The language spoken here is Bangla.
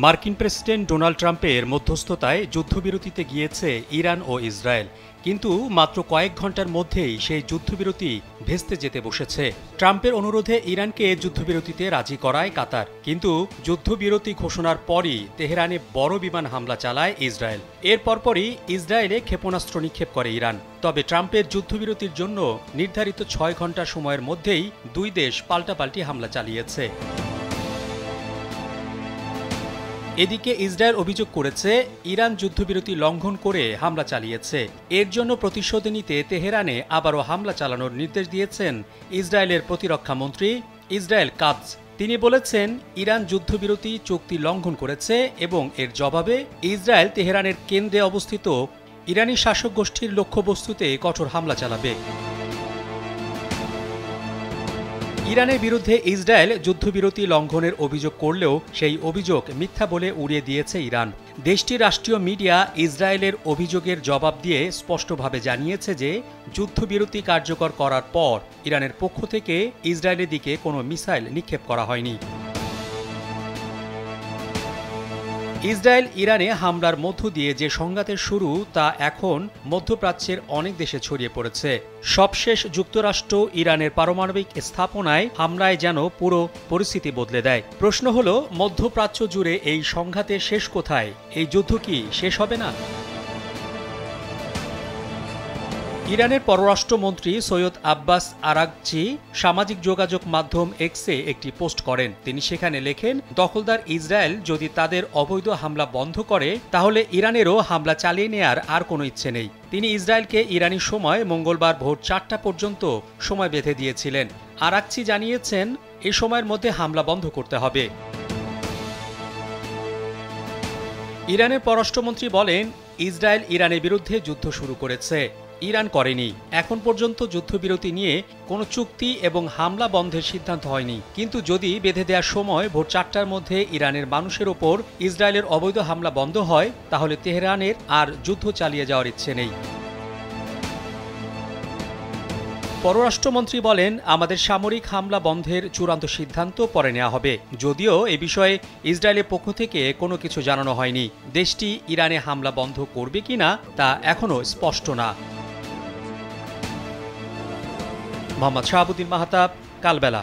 মার্কিন প্রেসিডেন্ট ডোনাল্ড ট্রাম্পের মধ্যস্থতায় যুদ্ধবিরতিতে গিয়েছে ইরান ও ইসরায়েল, কিন্তু মাত্র কয়েক ঘন্টার মধ্যেই সেই যুদ্ধবিরতি ভেস্তে যেতে বসেছে। ট্রাম্পের অনুরোধে ইরানকে যুদ্ধবিরতিতে রাজি করায় কাতার, কিন্তু যুদ্ধবিরতি ঘোষণার পরই তেহরানে বড় বিমান হামলা চালায় ইসরায়েল। এর পরপরই ইসরায়েলে ক্ষেপণাস্ত্র নিক্ষেপ করে ইরান। তবে ট্রাম্পের যুদ্ধবিরতির জন্য নির্ধারিত 6 ঘন্টা সময়ের মধ্যেই দুই দেশ পাল্টাপাল্টি হামলা চালিয়েছে। এদিকে ইসরায়েল অভিযোগ করেছে ইরান যুদ্ধবিরতি লঙ্ঘন করে হামলা চালিয়েছে। এর জন্য প্রতিশোধ নিতে তেহরানে আবারও হামলা চালানোর নির্দেশ দিয়েছেন ইসরায়েলের প্রতিরক্ষা মন্ত্রী ইসরায়েল কাতজ। তিনি বলেছেন, ইরান যুদ্ধবিরতি চুক্তি লঙ্ঘন করেছে এবং এর জবাবে ইসরায়েল তেহরানের কেন্দ্রে অবস্থিত ইরানি শাসক গোষ্ঠীর লক্ষ্যবস্তুতে কঠোর হামলা চালাবে। ইরানের বিরুদ্ধে ইসরায়েল যুদ্ধবিরতি লঙ্ঘনের অভিযোগ করলেও সেই অভিযোগ মিথ্যা বলে উড়িয়ে দিয়েছে ইরান। দেশটির রাষ্ট্রীয় মিডিয়া ইসরায়েলের অভিযোগের জবাব দিয়ে স্পষ্টভাবে জানিয়েছে যে যুদ্ধবিরতি কার্যকর করার পর ইরানের পক্ষ থেকে ইসরায়েলের দিকে কোনো মিসাইল নিক্ষেপ করা হয়নি। ইসরায়েল ইরানে হামলার মধ্য দিয়ে যে সংঘাতের শুরু তা এখন মধ্যপ্রাচ্যের অনেক দেশে ছড়িয়ে পড়েছে। সবশেষ যুক্তরাষ্ট্র ইরানের পারমাণবিক স্থাপনায় হামলায় যেন পুরো পরিস্থিতি বদলে দেয়। প্রশ্ন হলো, মধ্যপ্রাচ্য জুড়ে এই সংঘাতের শেষ কোথায়? এই যুদ্ধ কি শেষ হবে না? ইরানের পররাষ্ট্রমন্ত্রী সৈয়দ আব্বাস আরাগচি সামাজিক যোগাযোগ মাধ্যম এক্সে একটি পোস্ট করেন। তিনি সেখানে লেখেন, দখলদার ইসরায়েল যদি তাদের অবৈধ হামলা বন্ধ করে তাহলে ইরানেরও হামলা চালিয়ে নেয়ার আর কোনো ইচ্ছে নেই। তিনি ইসরায়েলকে ইরানি সময় মঙ্গলবার ভোর 4টা পর্যন্ত সময় বেঁধে দিয়েছিলেন। আরাগচি জানিয়েছেন, এ সময়ের মধ্যে হামলা বন্ধ করতে হবে। ইরানের পররাষ্ট্রমন্ত্রী বলেন, ইসরায়েল ইরানের বিরুদ্ধে যুদ্ধ শুরু করেছে, ইরান করেনি। এখন পর্যন্ত যুদ্ধবিরতি নিয়ে কোনো চুক্তি এবং হামলা বন্ধের সিদ্ধান্ত হয়নি, কিন্তু যদি বেঁধে দেওয়ার সময় ভোর 4টার মধ্যে ইরানের মানুষের ওপর ইসরায়েলের অবৈধ হামলা বন্ধ হয় তাহলে তেহরানের আর যুদ্ধ চালিয়ে যাওয়ার ইচ্ছে নেই। পররাষ্ট্রমন্ত্রী বলেন, আমাদের সামরিক হামলা বন্ধের চূড়ান্ত সিদ্ধান্ত পরে নেওয়া হবে, যদিও এ বিষয়ে ইসরায়েলের পক্ষ থেকে কোনো কিছু জানানো হয়নি। দেশটি ইরানে হামলা বন্ধ করবে কিনা তা এখনও স্পষ্ট না। মোহাম্মদ শাহাবুদ্দিন মাহতাব, কালবেলা।